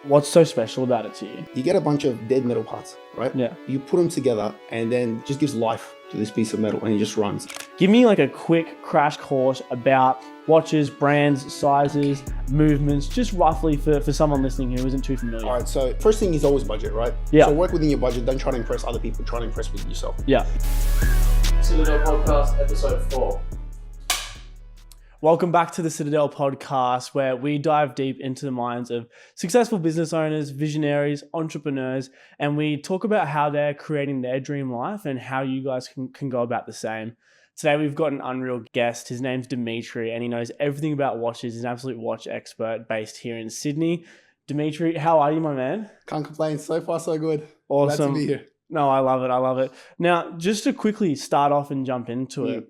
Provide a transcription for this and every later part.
What's so special about it to you? You get a bunch of dead metal parts, right? Yeah. You put them together and then just gives life to this piece of metal and it just runs. Give me like a quick crash course about watches, brands, sizes, movements, just roughly for someone listening who isn't too familiar. All right, so first thing is always budget, right? Yeah. So work within your budget. Don't try to impress other people. Try to impress with yourself. Yeah. Citadel Podcast, episode 4. Welcome back to the Citadel Podcast, where we dive deep into the minds of successful business owners, visionaries, entrepreneurs, and we talk about how they're creating their dream life and how you guys can go about the same. Today, we've got an unreal guest. His name's Dimitri, and he knows everything about watches. He's an absolute watch expert based here in Sydney. Dimitri, how are you, my man? Can't complain. So far, so good. Awesome. Glad to be here. No, I love it. I love it. Now, just to quickly start off and jump into it,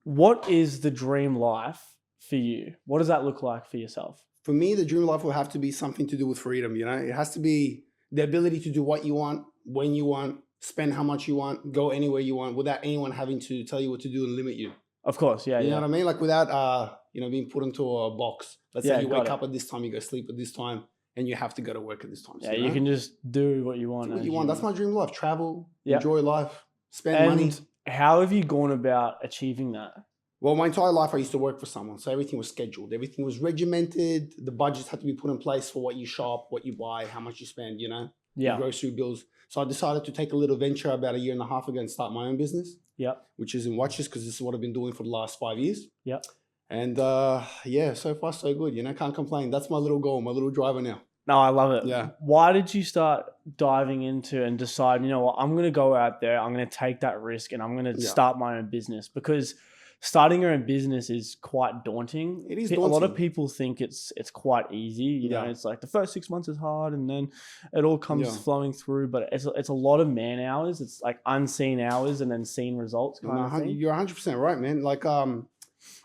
what is the dream life for you? What does that look like for yourself? For me, the dream life will have to be something to do with freedom. You know, it has to be the ability to do what you want, when you want, spend how much you want, go anywhere you want without anyone having to tell you what to do and limit you. Of course, yeah. You know what I mean? Like without, being put into a box. Let's say you wake up at this time, you go sleep at this time, and you have to go to work at this time. Yeah, you can just do what you want. Do what you want. That's my dream life. Travel, enjoy life, spend money. How have you gone about achieving that? Well, my entire life I used to work for someone. So everything was scheduled. Everything was regimented. The budgets had to be put in place for what you shop, what you buy, how much you spend, your grocery bills. So I decided to take a little venture about a year and a half ago and start my own business. Yeah. Which is in watches, because this is what I've been doing for the last 5 years. Yeah. And so far so good. Can't complain. That's my little goal, my little driver now. No, I love it. Yeah. Why did you start diving into and decide, you know what, I'm going to go out there, I'm going to take that risk and I'm going to start my own business? Because starting your own business is quite daunting. It is daunting. A lot of people think it's quite easy. You know, it's like the first 6 months is hard and then it all comes flowing through. But it's a lot of man hours. It's like unseen hours and then seen results kind of thing. You're 100% right, man. Like,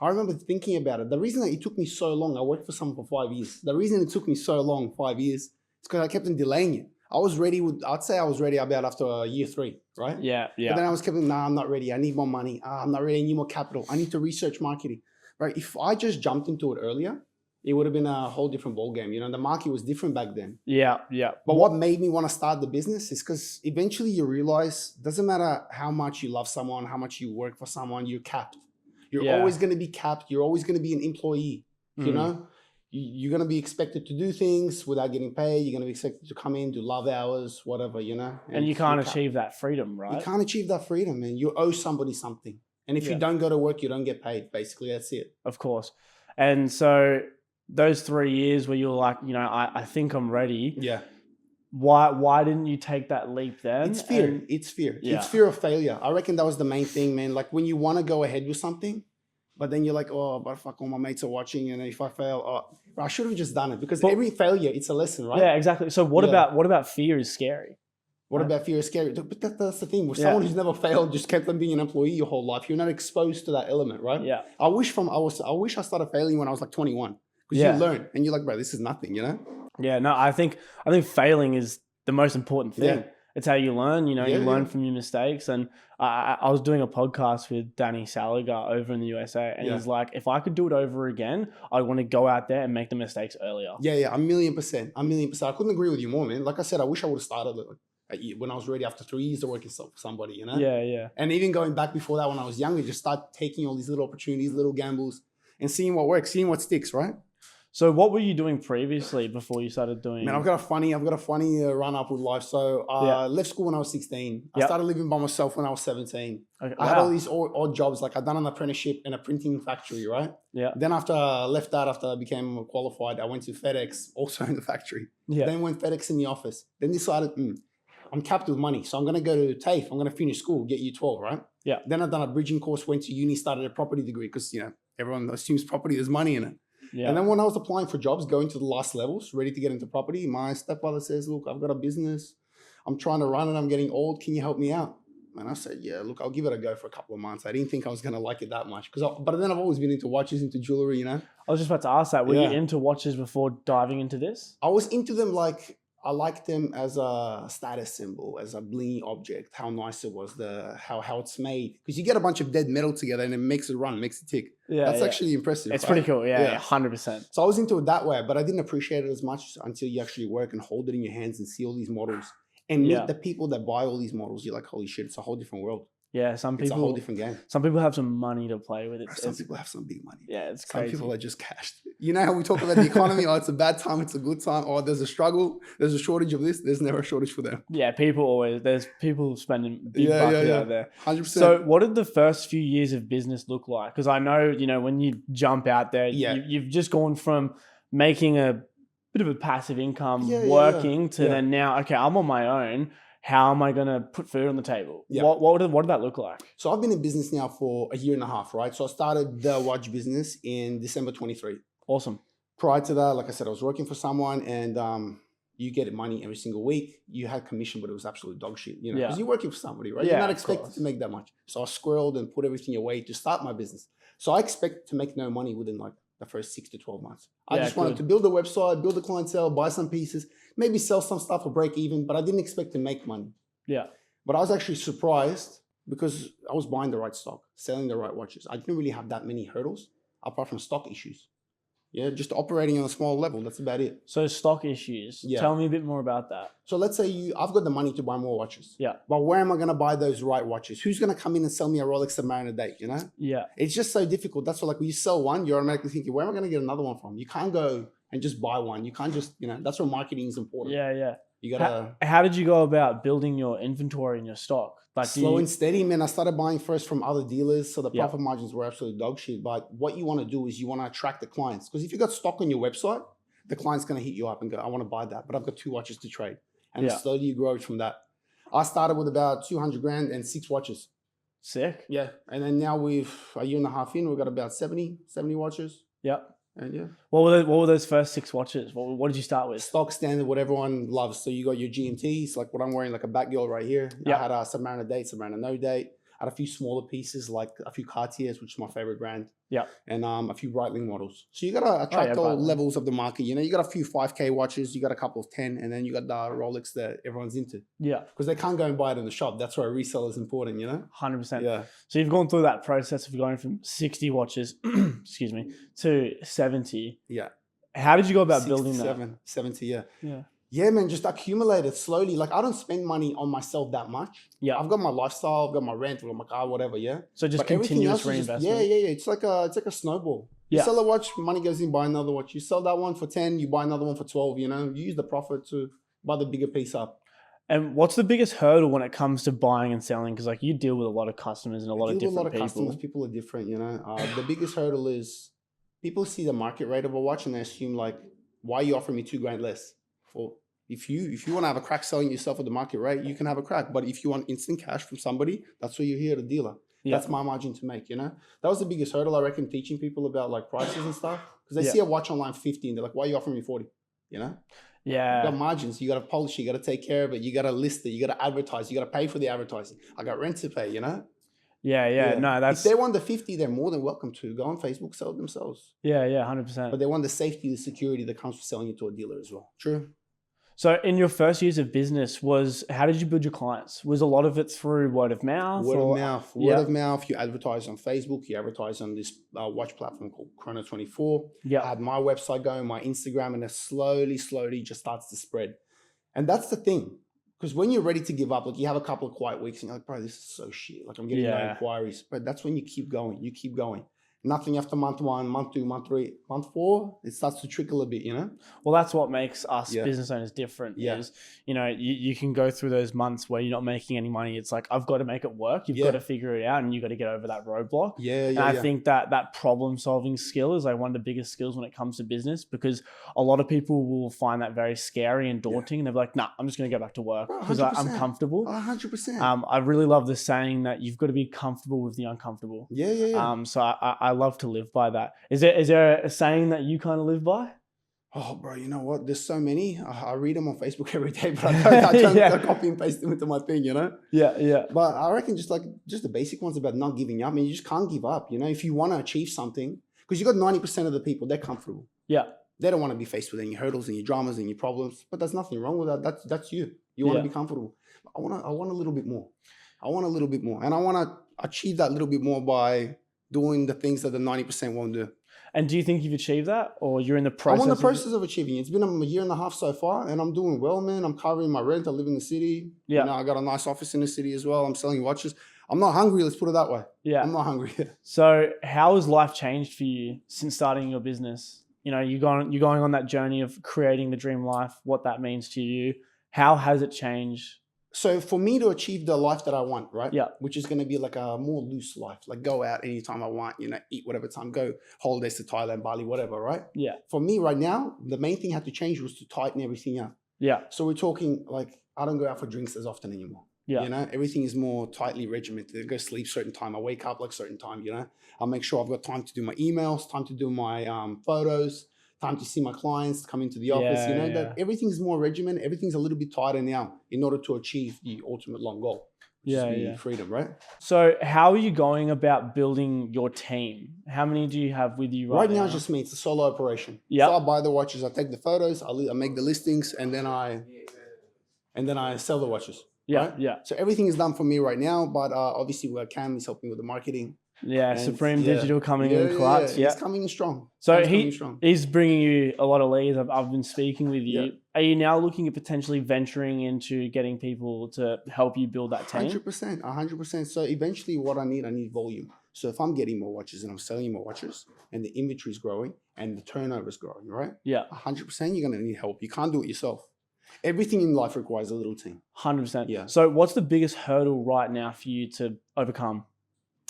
I remember thinking about it. The reason that it took me so long, I worked for someone for 5 years. The reason it took me so long, 5 years, is because I kept on delaying it. I'd say I was ready about after year 3, right? Yeah. But then I was I'm not ready. I need more money. I'm not ready. I need more capital. I need to research marketing, right? If I just jumped into it earlier, it would have been a whole different ballgame. The market was different back then. Yeah. But what made me want to start the business is because eventually you realize doesn't matter how much you love someone, how much you work for someone, you're capped. You're always going to be capped. You're always going to be an employee, You're going to be expected to do things without getting paid. You're going to be expected to come in, do love hours, whatever, And you can't achieve that freedom, right? You can't achieve that freedom, man. You owe somebody something. And if you don't go to work, you don't get paid. Basically, that's it. Of course. And so those 3 years where you're like, I think I'm ready. Yeah. Why didn't you take that leap then? It's fear. It's fear. Yeah. It's fear of failure. I reckon that was the main thing, man. Like when you want to go ahead with something, but then you're like, oh, but fuck, all my mates are watching, and if I fail, I should have just done it. Because every failure, it's a lesson, right? Yeah, exactly. So what about fear is scary? What about fear is scary? But that's the thing. With someone who's never failed, just kept on being an employee your whole life, you're not exposed to that element, right? Yeah. I wish I started failing when I was like 21. Because you learn and you're like, bro, this is nothing, Yeah, no, I think failing is the most important thing. Yeah. It's how you learn, you learn from your mistakes. And I was doing a podcast with Danny Saliga over in the USA, and he's like, if I could do it over again, I'd want to go out there and make the mistakes earlier. Yeah, 1,000,000%. 1,000,000%. I couldn't agree with you more, man. Like I said, I wish I would have started when I was ready after 3 years of working for somebody, Yeah. And even going back before that when I was younger, just start taking all these little opportunities, little gambles, and seeing what works, seeing what sticks, right? So what were you doing previously before you started doing? Man, I've got a funny run up with life. So I left school when I was 16. I started living by myself when I was 17. Okay. I had all these odd jobs. Like I'd done an apprenticeship in a printing factory, right? Yeah. Then after I left that, after I became qualified, I went to FedEx, also in the factory. Yeah. Then went FedEx in the office. Then decided, I'm capped with money. So I'm going to go to TAFE. I'm going to finish school, get U12, right? Yeah. Then I've done a bridging course, went to uni, started a property degree because, everyone assumes property, there's money in it. Yeah. And then when I was applying for jobs, going to the last levels, ready to get into property, my stepfather says, look, I've got a business. I'm trying to run it. I'm getting old. Can you help me out? And I said, yeah, look, I'll give it a go for a couple of months. I didn't think I was going to like it that much. But then I've always been into watches, into jewelry, I was just about to ask that. Were you into watches before diving into this? I was into them I liked them as a status symbol, as a bling object, how nice it was, how it's made. Because you get a bunch of dead metal together and it makes it run, makes it tick. Yeah, That's actually impressive. It's right? pretty cool. Yeah, 100%. So I was into it that way, but I didn't appreciate it as much until you actually work and hold it in your hands and see all these models and meet the people that buy all these models. You're like, holy shit, it's a whole different world. Yeah, It's a whole different game. Some people have some money to play with it. Some people have some big money. Yeah, it's Some crazy. people are just cashed. You know how we talk about the economy? Oh, it's a bad time, it's a good time. Oh, there's a struggle, there's a shortage of this. There's never a shortage for them. Yeah, there's people spending big bucks out there. 100%. So what did the first few years of business look like? Because I know, when you jump out there, you've just gone from making a bit of a passive income working to then now, okay, I'm on my own. How am I going to put food on the table? Yeah. What did that look like? So I've been in business now for a year and a half, right? So I started the watch business in December 23. Awesome. Prior to that, like I said, I was working for someone and you get money every single week. You had commission, but it was absolute dog shit, because you're working for somebody, right? You're not expected to make that much. So I squirreled and put everything away to start my business. So I expect to make no money within like the first 6 to 12 months. I just wanted to build a website, build a clientele, buy some pieces, maybe sell some stuff or break even, but I didn't expect to make money. Yeah. But I was actually surprised because I was buying the right stock, selling the right watches. I didn't really have that many hurdles apart from stock issues. Yeah, just operating on a small level. That's about it. So stock issues. Yeah. Tell me a bit more about that. So let's say I've got the money to buy more watches. Yeah. But where am I going to buy those right watches? Who's going to come in and sell me a Rolex Submariner a day, Yeah. It's just so difficult. That's why like when you sell one, you're automatically thinking, where am I going to get another one from? You can't go and just buy one. You can't just, that's where marketing is important. Yeah, yeah. You gotta. How did you go about building your inventory and your stock? Like slow and steady, man. I started buying first from other dealers, so the profit margins were absolutely dog shit. But what you want to do is you want to attract the clients, because if you got stock on your website, the client's going to hit you up and go, I want to buy that, but I've got 2 watches to trade. And slowly you grow from that. I started with about 200 grand and 6 watches. Sick. Yeah. And then now we've a year and a half in, we've got about 70 watches. Yep. And yeah. What were those first 6 watches? What did you start with? Stock standard, what everyone loves. So you got your GMTs, like what I'm wearing, like a Batgirl right here. I had a Submariner date, Submariner no date. I had a few smaller pieces, like a few Cartiers, which is my favorite brand. Yeah. And a few Breitling models. So you got to attract all levels of the market. You got a few 5K watches, you got a couple of 10, and then you got the Rolex that everyone's into. Yeah. Because they can't go and buy it in the shop. That's why a resale is important, 100%. Yeah. So you've gone through that process of going from 60 watches, excuse me, to 70. Yeah. How did you go about building that? 70, yeah. Yeah. Yeah, man, just accumulate it slowly. Like, I don't spend money on myself that much. Yeah. I've got my lifestyle, I've got my rent, I've got my car, whatever, yeah? So just continuous reinvestment. Yeah. It's like a snowball. You sell a watch, money goes in, buy another watch. You sell that one for 10, you buy another one for 12, You use the profit to buy the bigger piece up. And what's the biggest hurdle when it comes to buying and selling? Because like you deal with a lot of customers and a lot of different people. Customers, people are different, The biggest hurdle is people see the market rate of a watch and they assume like, why are you offering me $2,000 less? Or if you want to have a crack selling yourself at the market rate, you can have a crack. But if you want instant cash from somebody, that's where you're here, the dealer. Yeah. That's my margin to make, That was the biggest hurdle, I reckon, teaching people about like prices and stuff. Because they see a watch online 50 and they're like, why are you offering me 40? Yeah. You got margins. You got to polish it. You got to take care of it. You got to list it. You got to advertise. You got to pay for the advertising. I got rent to pay, Yeah. No, that's... If they want the 50, they're more than welcome to go on Facebook, sell it themselves. Yeah, 100%. But they want the safety, the security that comes with selling it to a dealer as well. True. So in your first years of business, how did you build your clients? Was a lot of it through word of mouth? Word of mouth. You advertise on Facebook. You advertise on this watch platform called Chrono24. Yeah. I had my website going, my Instagram, and it slowly just starts to spread. And that's the thing. Because when you're ready to give up, like you have a couple of quiet weeks and you're like, bro, this is so shit. Like I'm getting no inquiries. But that's when you keep going. You keep going. Nothing after month 1, month 2, month 3, month 4, it starts to trickle a bit, Well, that's what makes us business owners different is, you can go through those months where you're not making any money. It's like, I've got to make it work. You've got to figure it out and you've got to get over that roadblock. And I think that problem solving skill is like one of the biggest skills when it comes to business, because a lot of people will find that very scary and daunting. And they're like, nah, I'm just going to go back to work because I'm comfortable. 100%. I really love the saying that you've got to be comfortable with the uncomfortable. So I love to live by that. Is there a saying that you kind of live by? Oh, bro, you know what? There's so many. I read them on Facebook every day, but I don't copy and paste them into my thing, Yeah. But I reckon just the basic ones about not giving up. I mean, you just can't give up, If you want to achieve something, because you got 90% of the people, they're comfortable. Yeah. They don't want to be faced with any hurdles and your dramas and your problems, but there's nothing wrong with that. That's you. You want to be comfortable. I want a little bit more. I want a little bit more. And I want to achieve that little bit more by doing the things that the 90% won't do. And do you think you've achieved that, or you're in the process? I'm in the process of achieving it. It's been a year and a half so far, and I'm doing well, man. I'm covering my rent. I live in the city. Yeah. You know, I got a nice office in the city as well. I'm selling watches. I'm not hungry. Let's put it that way. Yeah. I'm not hungry. So how has life changed for you since starting your business? You know, you're going on that journey of creating the dream life, what that means to you. How has it changed? So for me to achieve the life that I want, right? Yeah. Which is going to be like a more loose life, like go out anytime I want, you know, eat whatever time, go holidays to Thailand, Bali, whatever, right? Yeah. For me right now, the main thing I had to change was to tighten everything up. Yeah. So we're talking like, I don't go out for drinks as often anymore. Yeah. You know, everything is more tightly regimented. I go sleep certain time. I wake up like certain time, you know. I'll make sure I've got time to do my emails, time to do my photos, time to see my clients, come into the office, you know, that everything's more regimented. Everything's a little bit tighter now in order to achieve the ultimate long goal. Which is freedom, right? So how are you going about building your team? How many do you have with you right now? Right now, it's just me. It's a solo operation. Yeah. So I buy the watches, I take the photos, I make the listings, and then I sell the watches. Yeah, right? yeah. So everything is done for me right now, but obviously where Cam is helping with the marketing. Yeah, and Supreme Digital coming in clutch. Yeah, he's coming in strong. So he's bringing you a lot of leads. I've been speaking with you. Yeah. Are you now looking at potentially venturing into getting people to help you build that team? 100%. So eventually what I need volume. So if I'm getting more watches and I'm selling more watches and the inventory is growing and the turnover is growing, right? Yeah. 100% you're going to need help. You can't do it yourself. Everything in life requires a little team. 100%. Yeah. So what's the biggest hurdle right now for you to overcome?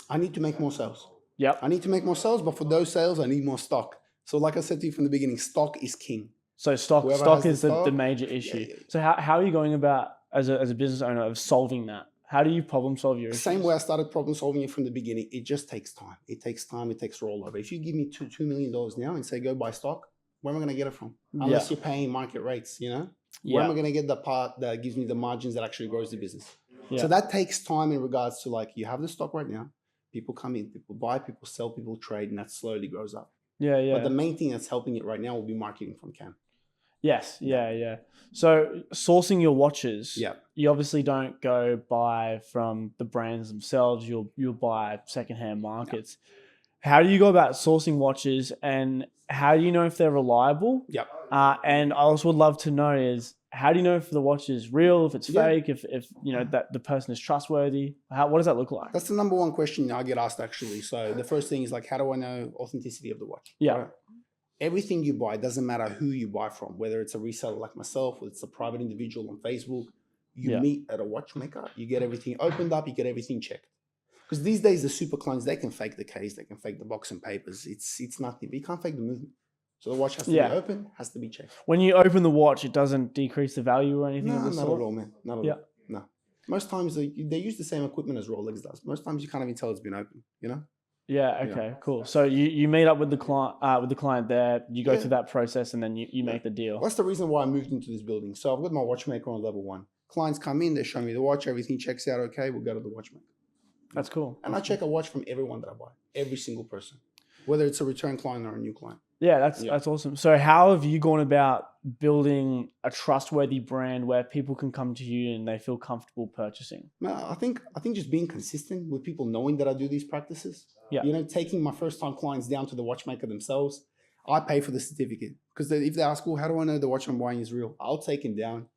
I need to make more sales. Yep. I need to make more sales, but for those sales, I need more stock. So like I said to you from the beginning, stock is king. So stock is the major issue. Yeah. So how are you going about as a business owner of solving that? How do you problem solve your issues? Same way I started problem solving it from the beginning. It just takes time. It takes time. It takes rollover. If you give me $2 million now and say, go buy stock, where am I going to get it from? Unless you're paying market rates, you know? Where am I going to get the part that gives me the margins that actually grows the business? Yeah. So that takes time in regards to like, you have the stock right now. People come in, people buy, people sell, people trade, and that slowly grows up. Yeah, yeah. But the main thing that's helping it right now will be marketing from Cam. Yes, yeah. So sourcing your watches, you obviously don't go buy from the brands themselves. You'll buy secondhand markets. Yeah. How do you go about sourcing watches, and how do you know if they're reliable? Yep. And I also would love to know is, how do you know if the watch is real, if it's fake, if you know that the person is trustworthy? What does that look like? That's the number one question I get asked actually. So the first thing is like, how do I know authenticity of the watch? Yeah. Right? Everything you buy, doesn't matter who you buy from, whether it's a reseller like myself, or it's a private individual on Facebook, you meet at a watchmaker, you get everything opened up, you get everything checked. Because these days the super clones, they can fake the case, they can fake the box and papers. It's nothing, but you can't fake the movement. So the watch has to be open, has to be checked. When you open the watch, it doesn't decrease the value or anything? No, not at all, man. Not at all. No. Most times they use the same equipment as Rolex does. Most times you can't even tell it's been open, you know? Yeah, okay, cool. So you meet up with the client there, you go through that process, and then you make the deal. That's the reason why I moved into this building. So I've got my watchmaker on level 1. Clients come in, they show me the watch, everything checks out okay, we'll go to the watchmaker. That's cool. And I check a watch from everyone that I buy, every single person, whether it's a return client or a new client. Yeah, that's awesome. So how have you gone about building a trustworthy brand where people can come to you and they feel comfortable purchasing? I think just being consistent with people knowing that I do these practices. Yeah. You know, taking my first time clients down to the watchmaker themselves. I pay for the certificate because if they ask, well, how do I know the watch I'm buying is real? I'll take them down.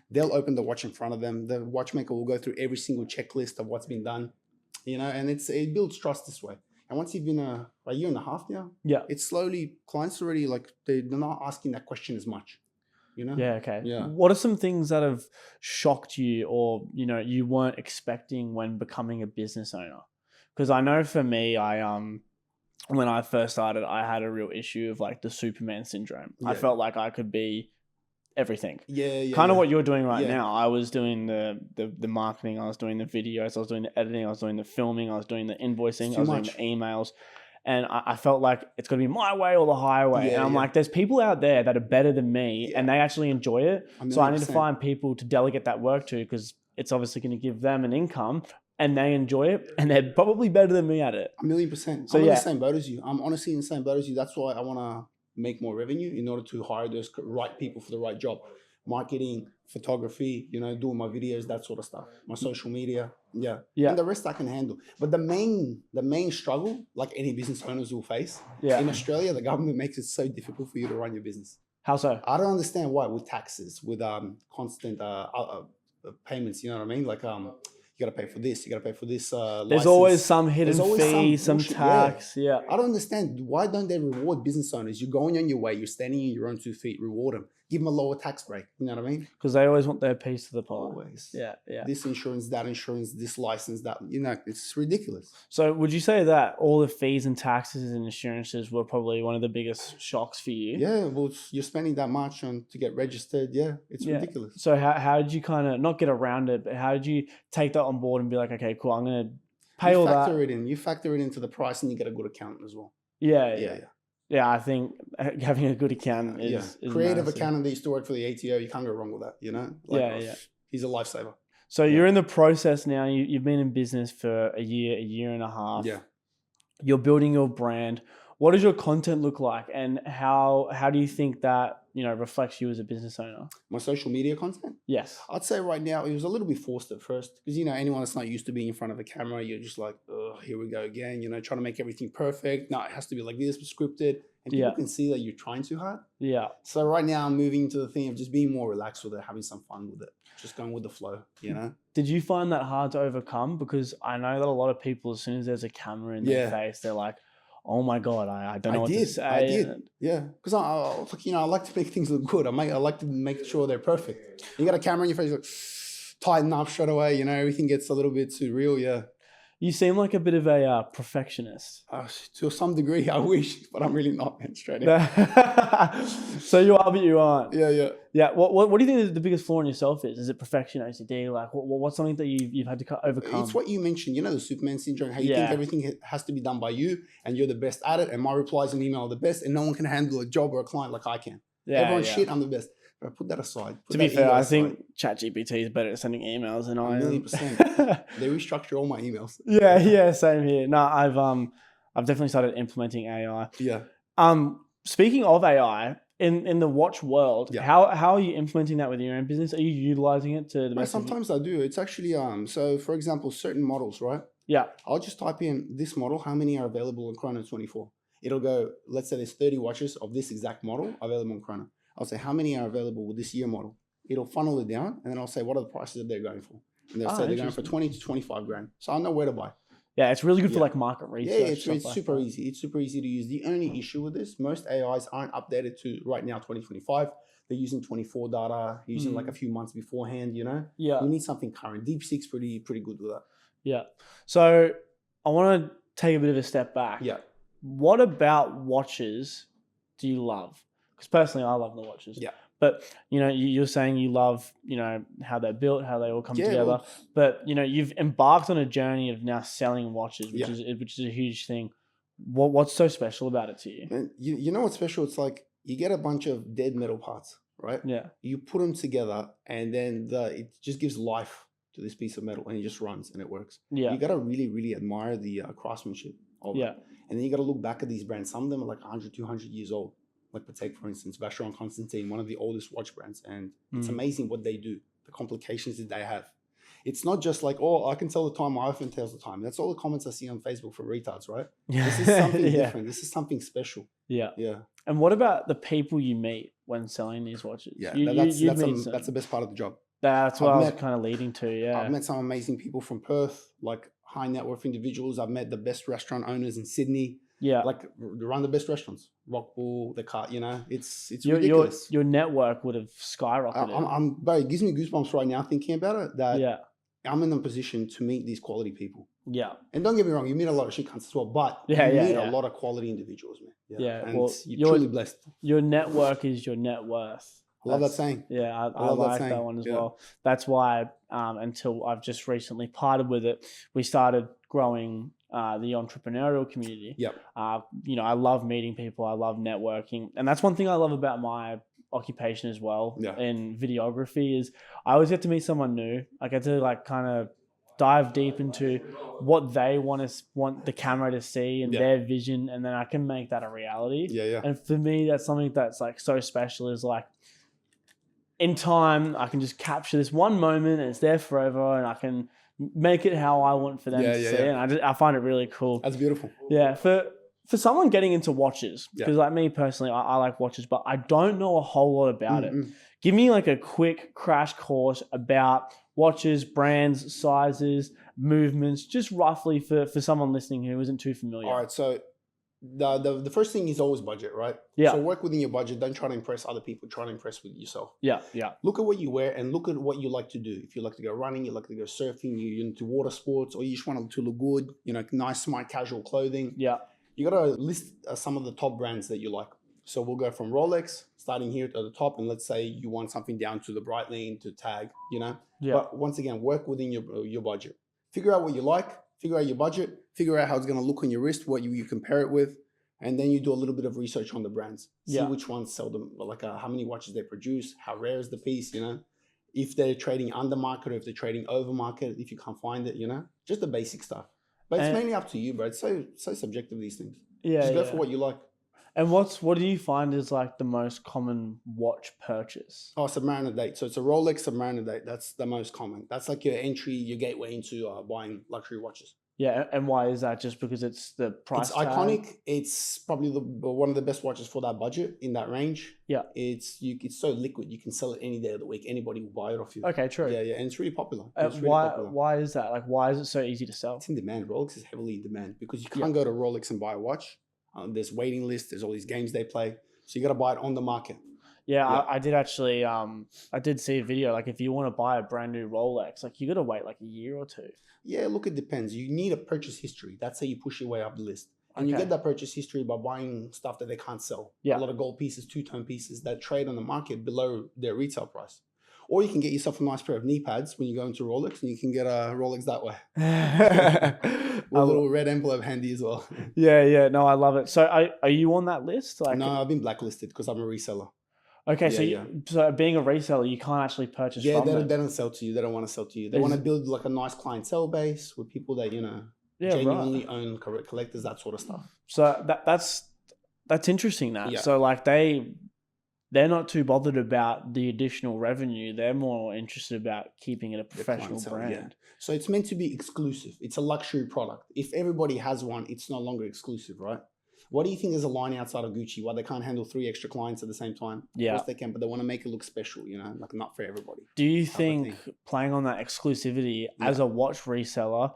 They'll open the watch in front of them. The watchmaker will go through every single checklist of what's been done, you know, and it builds trust this way. And once you've been a year and a half now, it's slowly, clients already like, they're not asking that question as much, you know? Yeah, okay. Yeah. What are some things that have shocked you or, you know, you weren't expecting when becoming a business owner? Because I know for me, when I first started, I had a real issue of like the Superman syndrome. I felt like I could be everything. Kind of what you're doing right now. I was doing the marketing, I was doing the videos, I was doing the editing, I was doing the filming, I was doing the invoicing, I was doing the emails. And I felt like it's going to be my way or the highway. And I'm like, there's people out there that are better than me and they actually enjoy it. So I need to find people to delegate that work to, because it's obviously going to give them an income and they enjoy it and they're probably better than me at it. 1,000,000%. So I'm in the same boat as you. I'm honestly in the same boat as you. That's why I want to make more revenue in order to hire those right people for the right job. Marketing, photography, doing my videos, that sort of stuff. My social media, Yeah. and the rest I can handle. But the main struggle, like any business owners will face in Australia, the government makes it so difficult for you to run your business. How so? I don't understand why, with taxes, with constant payments. You know what I mean? Like you got to pay for this, you got to pay for this. There's license. always some hidden fee, some bullshit, tax. Yeah. I don't understand, why don't they reward business owners? You're going on your way, you're standing in your own 2 feet, reward them. Give them a lower tax break. You know what I mean? Because they always want their piece of the pie. Always. Yeah. This insurance, that insurance, this license, that, it's ridiculous. So would you say that all the fees and taxes and insurances were probably one of the biggest shocks for you? Yeah, well, you're spending that much to get registered. Yeah, it's ridiculous. So how did you kind of not get around it, but how did you take that on board and be like, okay, cool, I'm going to pay all that? You factor it into the price, and you get a good accountant as well. Yeah, I think having a good accountant is creative massive. accountant that used to work for the ATO. You can't go wrong with that. He's a lifesaver. So you're in the process now. You've been in business for a year and a half. Yeah. You're building your brand. What does your content look like, and how do you think that reflects you as a business owner? My social media content? Yes. I'd say right now it was a little bit forced at first, because anyone that's not used to being in front of a camera, you're just like, oh, here we go again. Trying to make everything perfect. No, it has to be like this, scripted, and people can see that you're trying too hard. Yeah. So right now I'm moving to the thing of just being more relaxed with it, having some fun with it, just going with the flow. Did you find that hard to overcome? Because I know that a lot of people, as soon as there's a camera in their face, they're like, oh my God, I don't know what to say. I did. Yeah. Because I like to make things look good. I like to make sure they're perfect. You got a camera in your face, like, tighten up straight away, everything gets a little bit too real. Yeah. You seem like a bit of a perfectionist. To some degree, I wish, but I'm really not, man, straight out. So you are, but you aren't. Yeah. Yeah. What do you think the biggest flaw in yourself is? Is it perfection, OCD? Like, what's something that you've had to overcome? It's what you mentioned, the Superman syndrome, how you think everything has to be done by you, and you're the best at it, and my replies and email are the best, and no one can handle a job or a client like I can. Everyone's shit, I'm the best. But put that aside. To be fair, I think ChatGPT is better at sending emails than I am. 1,000,000%. They restructure all my emails. Yeah, same here. No, I've definitely started implementing AI. Yeah. Speaking of AI, in the watch world, how are you implementing that with your own business? Are you utilizing it to the best? Sometimes I do. It's actually so for example, certain models, right? Yeah. I'll just type in this model, how many are available on Chrono 24. It'll go, let's say there's 30 watches of this exact model available on Chrono. I'll say, how many are available with this year model? It'll funnel it down, and then I'll say, what are the prices that they're going for? And they'll say they're going for 20 to 25 grand. So I know where to buy. Yeah, it's really good for like market research. Yeah, it's super easy. It's super easy to use. The only issue with this, most AIs aren't updated to right now 2025. They're using 24 data, using like a few months beforehand. Yeah, you need something current. DeepSeek's pretty good with that. Yeah. So I want to take a bit of a step back. Yeah. What about watches do you love? Because personally, I love the watches. Yeah. But, you're saying you love, how they're built, how they all come together. Well, but, you've embarked on a journey of now selling watches, which is a huge thing. What's so special about it to you? And you know what's special? It's like you get a bunch of dead metal parts, right? Yeah. You put them together, and then it just gives life to this piece of metal, and it just runs and it works. Yeah. You got to really, really admire the craftsmanship of it. And then you got to look back at these brands. Some of them are like 100, 200 years old. Like Patek, for instance, Vacheron Constantin, one of the oldest watch brands. And it's amazing what they do, the complications that they have. It's not just like, oh, I can tell the time, my iPhone tells the time. That's all the comments I see on Facebook for retards, right? This is something different. This is something special. Yeah. Yeah. And what about the people you meet when selling these watches? Yeah, that's the best part of the job. That's what I was kind of leading to, yeah. I've met some amazing people from Perth, like high net worth individuals. I've met the best restaurant owners in Sydney. Yeah. Like run the best restaurants. Rockpool, the Cart, it's ridiculous. Your network would have skyrocketed. But it gives me goosebumps right now thinking about it, that I'm in a position to meet these quality people. Yeah. And don't get me wrong, you meet a lot of shit cunts as well, but you meet a lot of quality individuals, man. Yeah. And you're truly blessed. Your network is your net worth. I love that saying. Yeah, I like that one as well. That's why until I've just recently parted with it, we started growing the entrepreneurial community. Yep. I love meeting people. I love networking. And that's one thing I love about my occupation as well in videography is I always get to meet someone new. I get to like kind of dive deep into what they want the camera to see and their vision, and then I can make that a reality. Yeah. And for me, that's something that's like so special, is like in time I can just capture this one moment and it's there forever, and I can make it how I want for them to see it. And I find it really cool. That's beautiful. Yeah. For someone getting into watches, because like me personally, I like watches, but I don't know a whole lot about it. Give me like a quick crash course about watches, brands, sizes, movements, just roughly for someone listening who isn't too familiar. All right. So the first thing is always budget, right? Yeah. So work within your budget. Don't try to impress other people. Try to impress with yourself. Yeah. Look at what you wear and look at what you like to do. If you like to go running, you like to go surfing, you're into water sports, or you just want to look good, nice, smart, casual clothing. Yeah. You got to list some of the top brands that you like. So we'll go from Rolex, starting here to the top, and let's say you want something down to the Breitling, to Tag, Yeah. But once again, work within your budget. Figure out what you like, figure out your budget, figure out how it's going to look on your wrist, what you compare it with, and then you do a little bit of research on the brands. See which ones sell them, like how many watches they produce, how rare is the piece, if they're trading under market or if they're trading over market, if you can't find it, just the basic stuff. But it's mainly up to you, bro. It's so subjective, these things. Yeah. Just go for what you like. And what do you find is like the most common watch purchase? Oh, Submariner date. So it's a Rolex Submariner date. That's the most common. That's like your entry, your gateway into buying luxury watches. Yeah, and why is that? Just because it's the price It's tag? iconic. It's probably one of the best watches for that budget, in that range. Yeah. It's so liquid. You can sell it any day of the week. Anybody will buy it off you. Okay, true. Yeah, and it's really popular. Why is that? Like, why is it so easy to sell? It's in demand. Rolex is heavily in demand because you can't go to Rolex and buy a watch. There's waiting lists. There's all these games they play. So you got to buy it on the market. Yeah. I did actually. I did see a video. Like, if you want to buy a brand new Rolex, like you got to wait like a year or two. Yeah, look, it depends. You need a purchase history. That's how you push your way up the list. And you get that purchase history by buying stuff that they can't sell. Yeah. A lot of gold pieces, two-tone pieces that trade on the market below their retail price. Or you can get yourself a nice pair of knee pads when you go into Rolex, and you can get a Rolex that way. With a little red envelope handy as well. Yeah. No, I love it. So are you on that list? Like, no, I've been blacklisted because I'm a reseller. Okay, so being a reseller, you can't actually purchase from them. They don't sell to you. They don't want to sell to you. They want to build like a nice clientele base with people that, genuinely own collectors, that sort of stuff. So that's interesting. So like they're not too bothered about the additional revenue. They're more interested about keeping it a professional brand. Yeah. So it's meant to be exclusive. It's a luxury product. If everybody has one, it's no longer exclusive, right? What do you think is a line outside of Gucci? Why they can't handle 3 extra clients at the same time? Yeah. Of course they can, but they want to make it look special, like not for everybody. Do you think playing on that exclusivity as a watch reseller,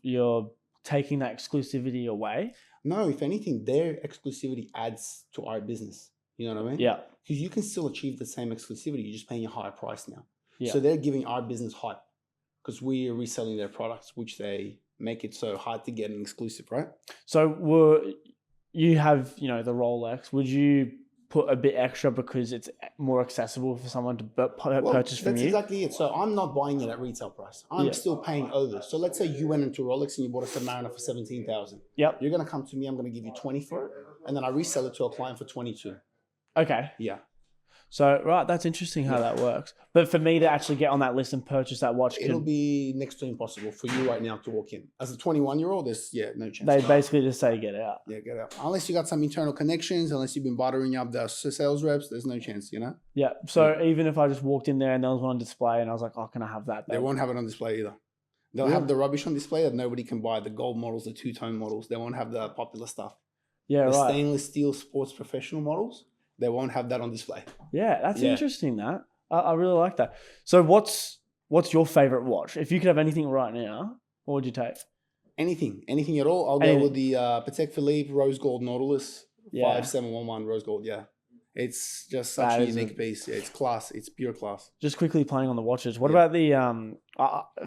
you're taking that exclusivity away? No, if anything, their exclusivity adds to our business. You know what I mean? Yeah. Because you can still achieve the same exclusivity. You're just paying a higher price now. Yeah. So they're giving our business hype because we are reselling their products, which they make it so hard to get an exclusive, right? So you have, the Rolex. Would you put a bit extra because it's more accessible for someone to purchase from you? That's exactly it. So I'm not buying it at retail price. I'm still paying over. So let's say you went into Rolex and you bought a Submariner for 17,000. Yep. You're going to come to me. I'm going to give you 20 for it. And then I resell it to a client for 22. Okay. Yeah. So, right, that's interesting how that works. But for me to actually get on that list and purchase that watch, it'll be next to impossible for you right now to walk in. As a 21-year-old, there's no chance. They basically just say, get out. Yeah, get out. Unless you got some internal connections, unless you've been buttering up the sales reps, there's no chance, Yeah. So even if I just walked in there and there was one on display and I was like, oh, can I have that? They won't have it on display either. They'll have the rubbish on display that nobody can buy, the gold models, the two-tone models. They won't have the popular stuff. Yeah, the right. Stainless steel sports professional models, they won't have that on display. Yeah, that's interesting. That I really like that. So what's your favorite watch? If you could have anything right now, what would you take? Anything at all. I'll go with the Patek Philippe Rose Gold Nautilus 5711 Rose Gold. Yeah, it's just such a unique piece. Yeah, it's class. It's pure class. Just quickly playing on the watches. What about the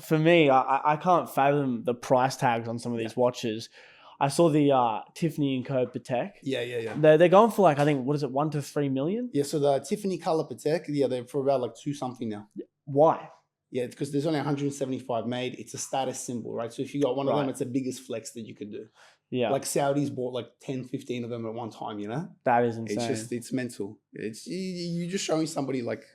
for me, I can't fathom the price tags on some of these watches. I saw the Tiffany & Co. Patek. Yeah. They're going for like, I think, what is it, 1 to 3 million? Yeah, so the Tiffany color Patek, they're for about like 2 something now. Why? Yeah, it's because there's only 175 made. It's a status symbol, right? So if you got one of them, it's the biggest flex that you could do. Yeah. Like Saudis bought like 10, 15 of them at one time, That is insane. It's mental. You're just showing somebody like,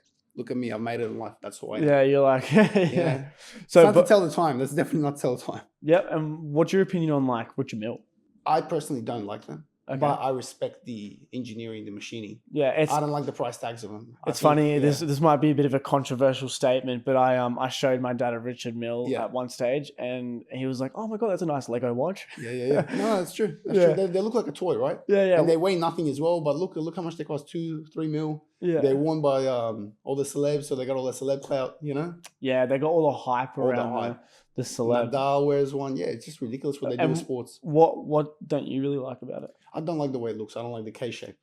look at me, I've made it in life. That's who I am. Yeah, you're like, yeah. Yeah. So, It's not to tell the time. That's definitely not to tell the time. yeah. And what's your opinion on like Richard Mill? I personally don't like them, Okay. but I respect the engineering, the machining. Yeah, I don't like the price tags of them. It's funny. This might be a bit of a controversial statement, but I showed my dad a Richard Mill at one stage, and he was like, "Oh my god, that's a nice Lego watch." Yeah. No, that's true. That's true. They look like a toy, right? Yeah. And they weigh nothing as well. But look how much they cost, 2-3 mil. Yeah. They're worn by all the celebs, so they got all the celeb clout, you know. Yeah, they got all the hype around the celeb. Nadal wears one. Yeah, it's just ridiculous what they do in sports. What don't you really like about it? I don't like the way it looks. I don't like the K shape.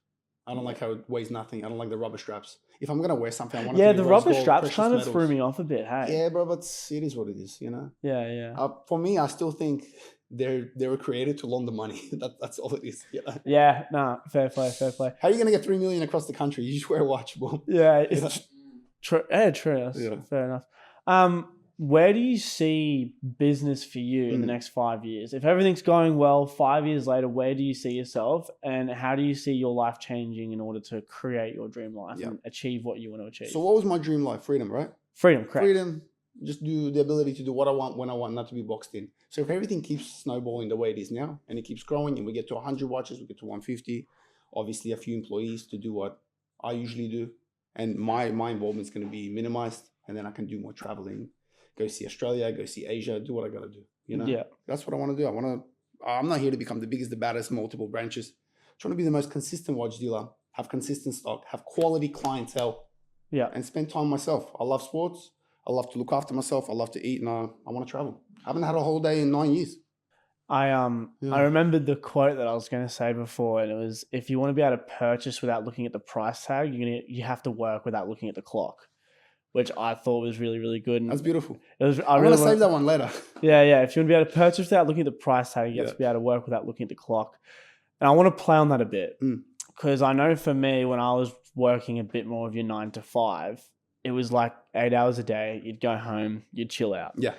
I don't like how it weighs nothing. I don't like the rubber straps. If I'm gonna wear something, I want it to be the rose rubber gold, straps kind of metals. threw me off a bit. Hey. Yeah, bro, but it is what it is, you know. Yeah. For me, I still think they were created to launder money. That's all it is. You know? Yeah. Nah. Fair play. How are you gonna get 3 million across the country? You just wear a watch, boom. Yeah. It's true. Yeah, true. Fair enough. Where do you see business for you in the next 5 years? If everything's going well, 5 years later, where do you see yourself, and how do you see your life changing in order to create your dream life and achieve what you want to achieve? So what was my dream life? Freedom, right? Freedom, correct. Freedom, just do the ability to do what I want, when I want, not to be boxed in. So if everything keeps snowballing the way it is now, and it keeps growing, and we get to 100 watches, we get to 150, obviously a few employees to do what I usually do, and my involvement is going to be minimized, and then I can do more traveling, go see Australia, go see Asia, do what I got to do. You know, that's what I want to do. I'm not here to become the biggest, the baddest, multiple branches. I'm trying to be the most consistent watch dealer, have consistent stock, have quality clientele, and spend time myself. I love sports. I love to look after myself. I love to eat, and I want to travel. I haven't had a holiday in 9 years. I remembered the quote that I was going to say before, and it was, if you want to be able to purchase without looking at the price tag, you have to work without looking at the clock, which I thought was really, really good. And that's beautiful. I'm going to save that one later. Yeah. If you want to be able to purchase without looking at the price tag, you have to be able to work without looking at the clock. And I want to play on that a bit, because I know for me, when I was working a bit more of your 9 to 5, it was like 8 hours a day. You'd go home, you'd chill out. Yeah.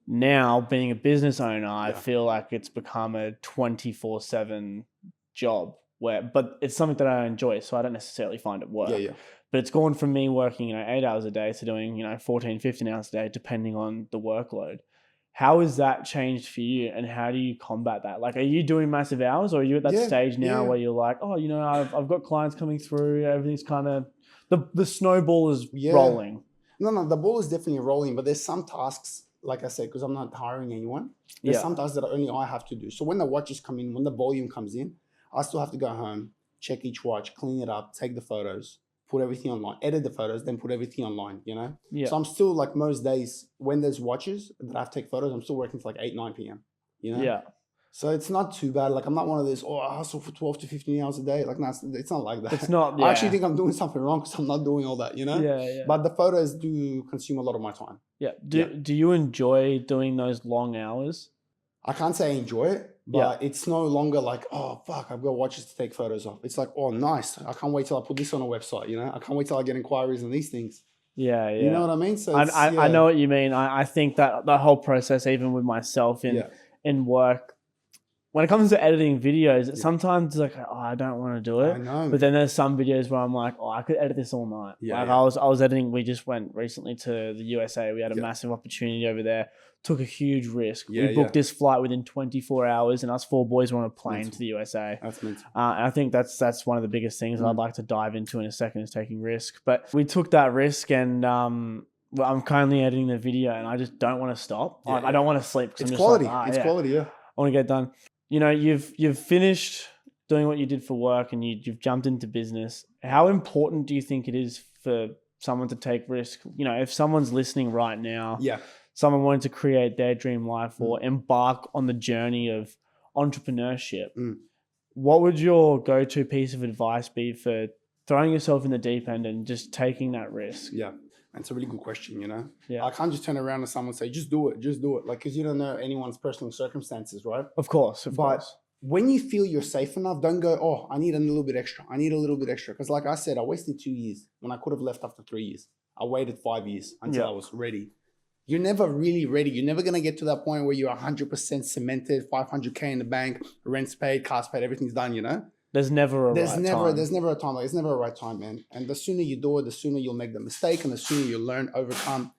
Now, being a business owner, I feel like it's become a 24/7 job but it's something that I enjoy, so I don't necessarily find it work. Yeah. But it's gone from me working, 8 hours a day to doing, 14, 15 hours a day, depending on the workload. How has that changed for you, and how do you combat that? Like, are you doing massive hours, or are you at that stage now where you're like, oh, I've got clients coming through, everything's kind of, the snowball is rolling? No, the ball is definitely rolling, but there's some tasks, like I said, because I'm not hiring anyone, there's some tasks that only I have to do. So when the watches come in, when the volume comes in, I still have to go home, check each watch, clean it up, take the photos, put everything online, edit the photos, then put everything online, So I'm still, like, most days when there's watches that I have to take photos, I'm still working for like 8, 9 p.m., Yeah. So it's not too bad. Like, I'm not one of those, I hustle for 12 to 15 hours a day. Like, no, it's not like that. It's not, I actually think I'm doing something wrong because I'm not doing all that, Yeah. But the photos do consume a lot of my time. Yeah. Do you enjoy doing those long hours? I can't say I enjoy it, but it's no longer like, oh, fuck, I've got watches to take photos of. It's like, oh, nice. I can't wait till I put this on a website, I can't wait till I get inquiries on these things. Yeah. You know what I mean? So I know what you mean. I think that the whole process, even with myself in work, when it comes to editing videos, sometimes it's like, oh, I don't want to do it. I know. But then there's some videos where I'm like, oh, I could edit this all night. I was editing. We just went recently to the USA. We had a massive opportunity over there. Took a huge risk. We booked this flight within 24 hours, and us 4 boys were on a plane to the USA. That's mental. And I think that's one of the biggest things that I'd like to dive into in a second, is taking risk. But we took that risk, and I'm currently editing the video, and I just don't want to stop. I don't want to sleep. It's quality. It's quality, I want to get done. You've finished doing what you did for work, and you've jumped into business. How important do you think it is for someone to take risk? If someone's listening right now, someone wanted to create their dream life or embark on the journey of entrepreneurship, what would your go-to piece of advice be for throwing yourself in the deep end and just taking that risk? Yeah. It's a really good question, Yeah. I can't just turn around to someone and say, just do it. Like, because you don't know anyone's personal circumstances, right? Of course. But when you feel you're safe enough, don't go, oh, I need a little bit extra. Because like I said, I wasted 2 years when I could have left after 3 years. I waited 5 years until I was ready. You're never really ready. You're never going to get to that point where you're 100% cemented, 500K in the bank, rent's paid, cars paid, everything's done, There's never a right time. There's never a time. Like, it's never a right time, man. And the sooner you do it, the sooner you'll make the mistake, and the sooner you learn over time.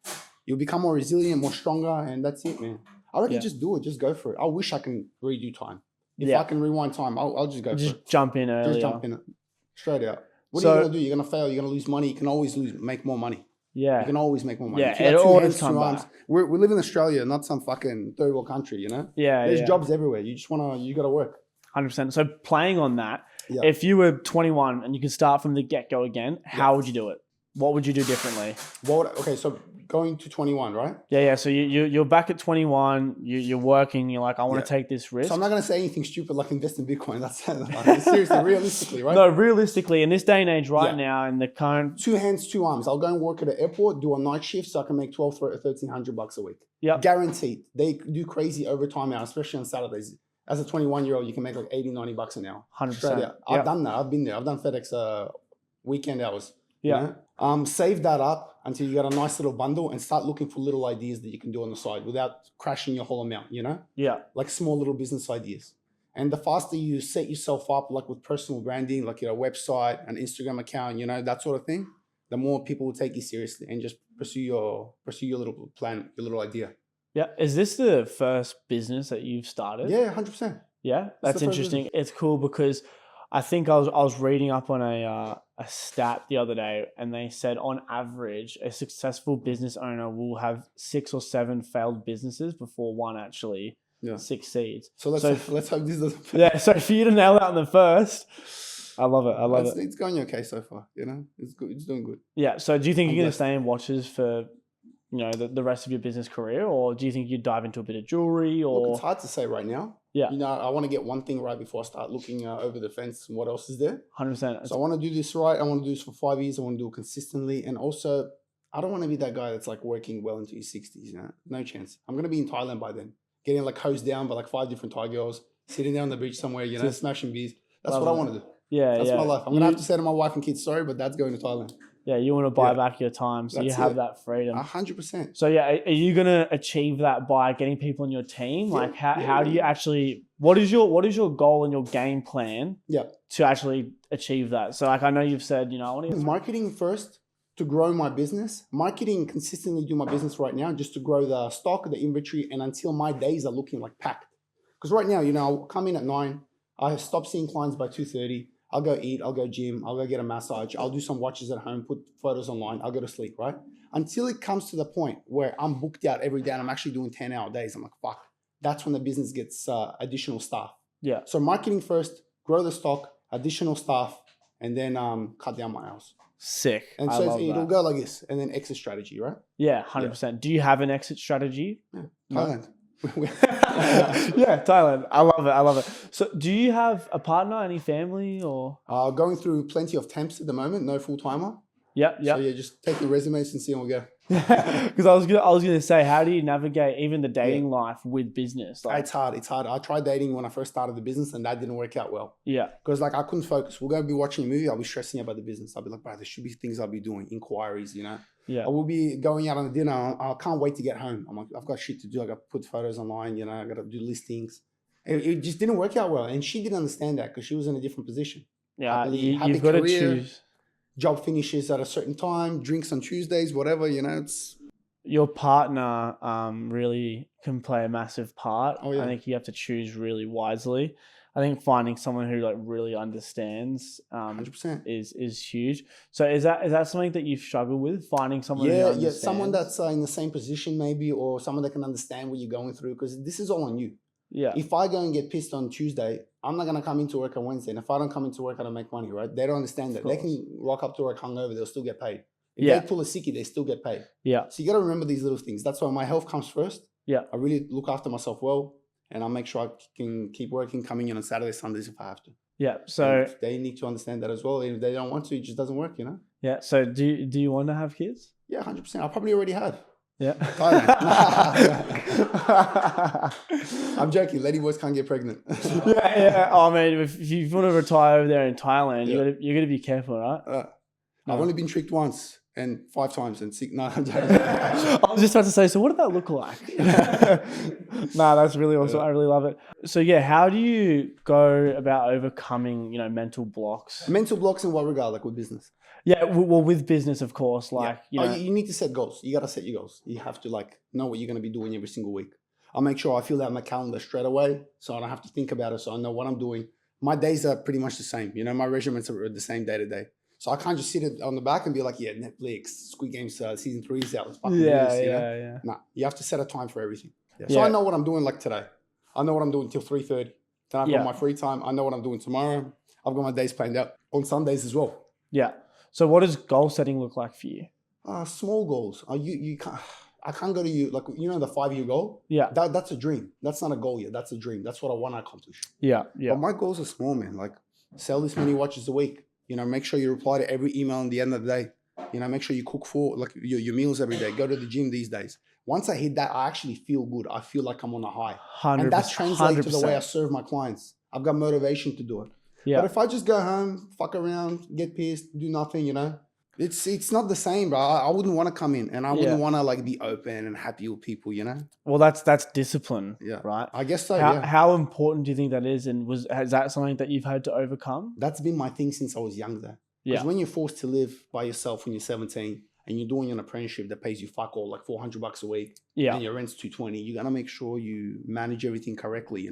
You'll become more resilient, more stronger, and that's it, man. I reckon just do it. Just go for it. I wish I can redo time. If I can rewind time, I'll just go for it. Just jump in earlier. Just jump in it. Straight out. What are you going to do? You're going to fail. You're going to lose money. You can always make more money. Yeah. You can always make more money. Yeah, it always comes back. We live in Australia, not some fucking third world country, you know? Yeah. There's jobs everywhere. You got to work. 100%. So playing on that, if you were 21 and you could start from the get-go again, how would you do it? What would you do differently? Okay, so going to 21, right? Yeah. So you're back at 21. You're working. You're like, I want to take this risk. So I'm not going to say anything stupid like invest in Bitcoin. That's seriously, realistically, right? No, realistically, in this day and age right now, in the current... 2 hands, 2 arms. I'll go and work at an airport, do a night shift so I can make $1,200 or $1,300 a week. Yeah. Guaranteed. They do crazy overtime now, especially on Saturdays. As a 21-year-old, you can make like $80, $90 an hour. 100%. I've done that. I've been there. I've done FedEx weekend hours. Yeah. You know? Save that up until you get a nice little bundle and start looking for little ideas that you can do on the side without crashing your whole amount, you know? Yeah. Like small little business ideas. And the faster you set yourself up, like with personal branding, like your website, an Instagram account, you know, that sort of thing, the more people will take you seriously and just pursue your little plan, your little idea. Yeah. Is this the first business that you've started? Yeah, 100%. Yeah. That's interesting. It's cool because I think I was reading up on a stat the other day, and they said on average a successful business owner will have 6 or 7 failed businesses before one actually succeeds. So let's hope this doesn't. Yeah. So for you to nail that on the first, I love it. It's going okay so far. You know, it's good. It's doing good. Yeah. So do you think you're going to stay in watches for, you know, the rest of your business career, or do you think you'd dive into a bit of jewelry? Or look, it's hard to say right now. Yeah. You know, I want to get one thing right before I start looking over the fence and what else is there. 100%. So I want to do this right. I want to do this for 5 years. I want to do it consistently. And also, I don't want to be that guy that's like working well into his 60s, you know? No chance. I'm going to be in Thailand by then, getting like hosed down by like 5 different Thai girls, sitting down on the beach somewhere, you know, smashing beers. That's what I want to do. Yeah, That's my life. I'm going to have to say to my wife and kids, sorry, but that's going to Thailand. Yeah, you want to buy back your time, so you have that freedom. 100%. So yeah, are you gonna achieve that by getting people on your team? Like, how do you actually? What is your goal and your game plan? To actually achieve that. So like, I know you've said, you know, I want to marketing first to grow my business. Marketing consistently do my business right now, just to grow the stock, the inventory, and until my days are looking like packed. Because right now, you know, I'll come in at 9. I stop seeing clients by 2:30. I'll go eat, I'll go gym, I'll go get a massage, I'll do some watches at home, put photos online, I'll go to sleep, right? Until it comes to the point where I'm booked out every day and I'm actually doing 10-hour days. I'm like, fuck. That's when the business gets additional staff. Yeah. So marketing first, grow the stock, additional staff, and then cut down my hours. Sick. And so it'll go like this, and then exit strategy, right? Yeah, 100%. Do you have an exit strategy? Yeah. Thailand. Yeah, Thailand. I love it. So do you have a partner, any family, or? Going through plenty of temps at the moment, no full-timer. Yeah. So yeah, just take your resumes and see how we go. Because I was gonna say, how do you navigate even the dating life with business? Like, it's hard. I tried dating when I first started the business, and that didn't work out well. Yeah. Because like I couldn't focus. We're gonna be watching a movie. I'll be stressing about the business. I'll be like, bro, there should be things I'll be doing, inquiries, you know. Yeah. I will be going out on a dinner. I can't wait to get home. I'm like, I've got shit to do. I got to put photos online. You know, I got to do listings. It just didn't work out well, and she didn't understand that because she was in a different position. Yeah, you've got to choose. Job finishes at a certain time. Drinks on Tuesdays, whatever. You know, it's. Your partner really can play a massive part. Oh, yeah. I think you have to choose really wisely. I think finding someone who like really understands 100% is huge. So is that something that you've struggled with, finding someone who understands? Yeah, someone that's in the same position maybe, or someone that can understand what you're going through, because this is all on you. Yeah. If I go and get pissed on Tuesday, I'm not going to come into work on Wednesday. And if I don't come into work, I don't make money, right? They don't understand that. They can rock up to work hungover, they'll still get paid. If they pull a sickie, they still get paid. Yeah. So you got to remember these little things. That's why my health comes first. Yeah. I really look after myself well, and I make sure I can keep working, coming in on Saturdays, Sundays if I have to. Yeah. So and they need to understand that as well. If they don't want to, it just doesn't work, you know? Yeah. So do you want to have kids? Yeah, 100%. I probably already have. Yeah. I'm joking. Lady boys can't get pregnant. Yeah. Oh, man, if you want to retire over there in Thailand, you're going to be careful, right? I've only been tricked once. and 5 times and 6. No, I was just about to say, so what did that look like? Nah, that's really awesome. I really love it. So yeah, how do you go about overcoming, mental blocks? Mental blocks in what regard? Like with business? Yeah, well, with business, of course, like, you need to set goals. You got to set your goals. You have to know what you're going to be doing every single week. I'll make sure I fill out my calendar straight away so I don't have to think about it, so I know what I'm doing. My days are pretty much the same. My regiments are the same day to day. So I can't just sit it on the back and be like, yeah, Netflix, Squid Games season 3 is out. Let's fucking do this, yeah. Nah, you have to set a time for everything. So I know what I'm doing like today. I know what I'm doing till 3:30. Then I've got my free time. I know what I'm doing tomorrow. I've got my days planned out on Sundays as well. Yeah. So what does goal setting look like for you? Small goals. You can't. I can't go to you like the 5-year goal. Yeah. That's a dream. That's not a goal yet. That's a dream. That's what I want to accomplish. Yeah. But my goals are small, man. Like sell this many watches a week. Make sure you reply to every email at the end of the day. Make sure you cook for your meals every day. Go to the gym these days. Once I hit that, I actually feel good. I feel like I'm on a high. 100%. And that translates to the way I serve my clients. I've got motivation to do it. Yeah. But if I just go home, fuck around, get pissed, do nothing, it's not the same, bro. I wouldn't want to come in and I wouldn't want to be open and happy with people, Well, that's discipline, right? I guess so, How important do you think that is? And is that something that you've had to overcome? That's been my thing since I was younger. Because when you're forced to live by yourself when you're 17 and you're doing an apprenticeship that pays you fuck all, like $400 a week, and your rent's $220, you got to make sure you manage everything correctly,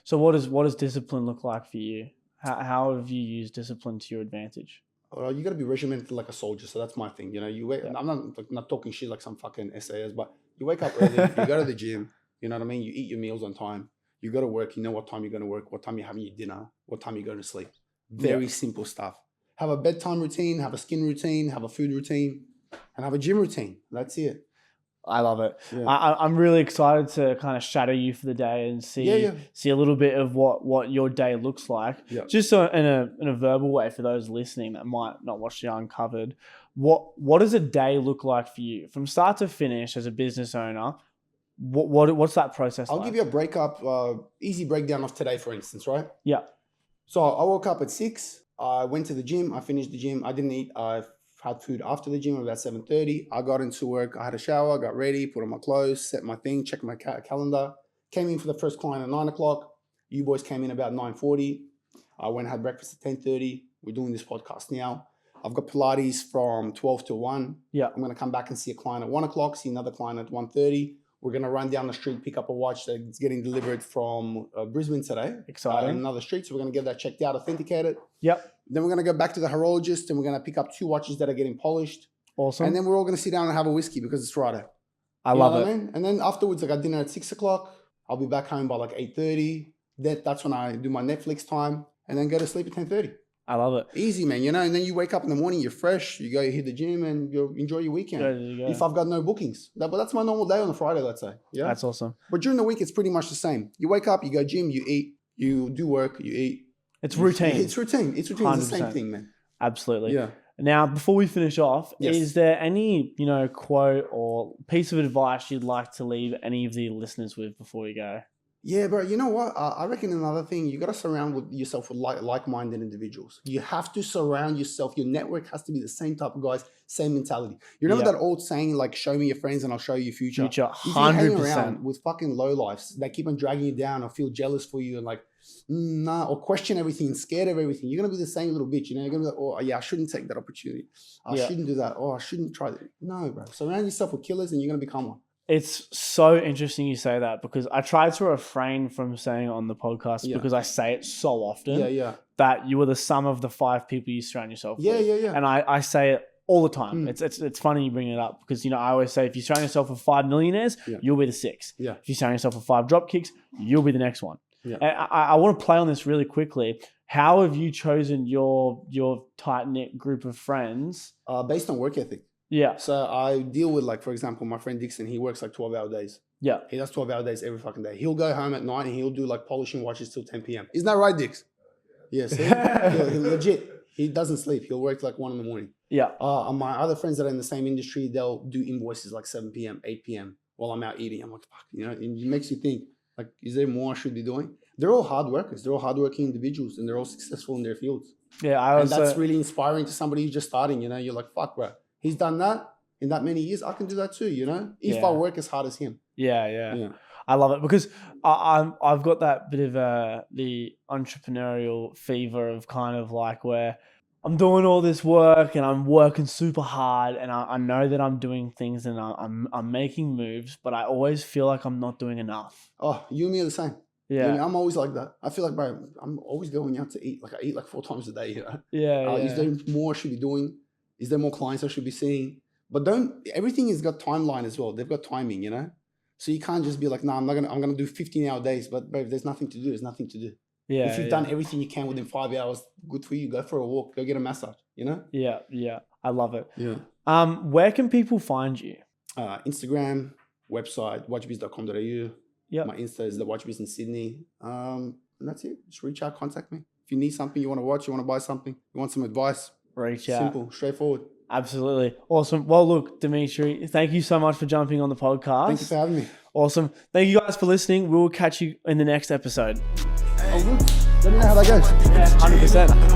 So what does discipline look like for you? How have you used discipline to your advantage? You got to be regimented like a soldier. So that's my thing. You wake. I'm not talking shit like some fucking SAS, but you wake up early, you go to the gym, you know what I mean? You eat your meals on time. You go to work, you know what time you're going to work, what time you're having your dinner, what time you're going to sleep. Very simple stuff. Have a bedtime routine, have a skin routine, have a food routine, and have a gym routine. That's it. I love it. Yeah. I'm really excited to kind of shadow you for the day and see a little bit of what your day looks like. Yeah. Just so in a verbal way for those listening that might not watch the Uncovered. What does a day look like for you from start to finish as a business owner? What's that process like? I'll give you a easy breakdown of today, for instance, right? Yeah. So I woke up at 6. I went to the gym. I finished the gym. I didn't eat. I had food after the gym about 7:30. I got into work. I had a shower, got ready, put on my clothes, set my thing, checked my calendar. Came in for the first client at 9 o'clock. You boys came in about 9:40. I went and had breakfast at 10:30. We're doing this podcast now. I've got Pilates from 12 to 1. Yeah. I'm going to come back and see a client at 1 o'clock, see another client at 1:30. We're going to run down the street, pick up a watch that's getting delivered from Brisbane today. Exciting. Another street. So we're going to get that checked out, authenticated. Yep. Then we're going to go back to the horologist and we're going to pick up 2 watches that are getting polished. Awesome. And then we're all going to sit down and have a whiskey because it's Friday. I love it. I mean? And then afterwards, I got dinner at 6 o'clock. I'll be back home by 8:30. That's when I do my Netflix time and then go to sleep at 10:30. I love it. Easy, man. And then you wake up in the morning, you're fresh, you go hit the gym and you enjoy your weekend. If I've got no bookings. But that's my normal day on a Friday, let's say. Yeah. That's awesome. But during the week, it's pretty much the same. You wake up, you go gym, you eat, you do work, you eat. It's routine. It's routine. It's routine. 100%. It's the same thing, man. Absolutely. Yeah. Now, before we finish off, is there any, quote or piece of advice you'd like to leave any of the listeners with before you go? Yeah, bro. You know what? I reckon another thing, you got to surround yourself with like-minded individuals. You have to surround yourself. Your network has to be the same type of guys, same mentality. You remember that old saying, show me your friends and I'll show you your future? 100%. If you hang around with fucking lowlifes that keep on dragging you down or feel jealous for you and or question everything and scared of everything, you're going to be the same little bitch. You're going to be like, oh, yeah, I shouldn't take that opportunity. I shouldn't do that. Oh, I shouldn't try that. No, bro. Surround yourself with killers and you're going to become one. It's so interesting you say that because I try to refrain from saying it on the podcast because I say it so often that you are the sum of the 5 people you surround yourself with. Yeah. And I say it all the time. It's funny you bring it up because, I always say if you surround yourself with 5 millionaires, you'll be the 6th. Yeah. If you surround yourself with 5 drop kicks, you'll be the next one. Yeah. And I want to play on this really quickly. How have you chosen your tight-knit group of friends? Based on work ethic. Yeah. So I deal with for example, my friend Dixon, he works 12-hour days. Yeah. He does 12-hour days every fucking day. He'll go home at night and he'll do polishing watches till 10 p.m. Isn't that right, Dix? Yes. He legit. He doesn't sleep. He'll work 1 in the morning. Yeah. My other friends that are in the same industry, they'll do invoices 7 p.m., 8 p.m. while I'm out eating. I'm like, fuck, it makes you think, is there more I should be doing? They're all hard workers. They're all hardworking individuals and they're all successful in their fields. Yeah. And that's really inspiring to somebody who's just starting, you're like, fuck, bro. He's done that in that many years. I can do that too, you know, if I work as hard as him. Yeah. I love it because I've got that bit of the entrepreneurial fever of kind of like where I'm doing all this work and I'm working super hard and I know that I'm doing things and I'm making moves, but I always feel like I'm not doing enough. Oh, you and me are the same. Yeah. I'm always like that. I feel like, bro, I'm always going out to eat. Like I eat like 4 times a day, you know? Yeah. Is there more I should be doing? Is there more clients I should be seeing? But everything has got timeline as well. They've got timing, you know? So you can't just be like, I'm going to do 15-hour days. But bro, if there's nothing to do, there's nothing to do. Yeah. If you've done everything you can within 5 hours, good for you. Go for a walk, go get a massage, you know? Yeah. I love it. Yeah. Where can people find you? Instagram, website, watchbiz.com.au. Yeah. My Insta is the Watchbiz in Sydney. And that's it. Just reach out, contact me. If you need something, you want to watch, you want to buy something, you want some advice. Reach out. Simple, straightforward. Absolutely. Awesome. Well, look, Dimitri, thank you so much for jumping on the podcast. Thank you for having me. Awesome. Thank you guys for listening. We will catch you in the next episode. Oh, good. Let me know how that goes. Yeah, 100%.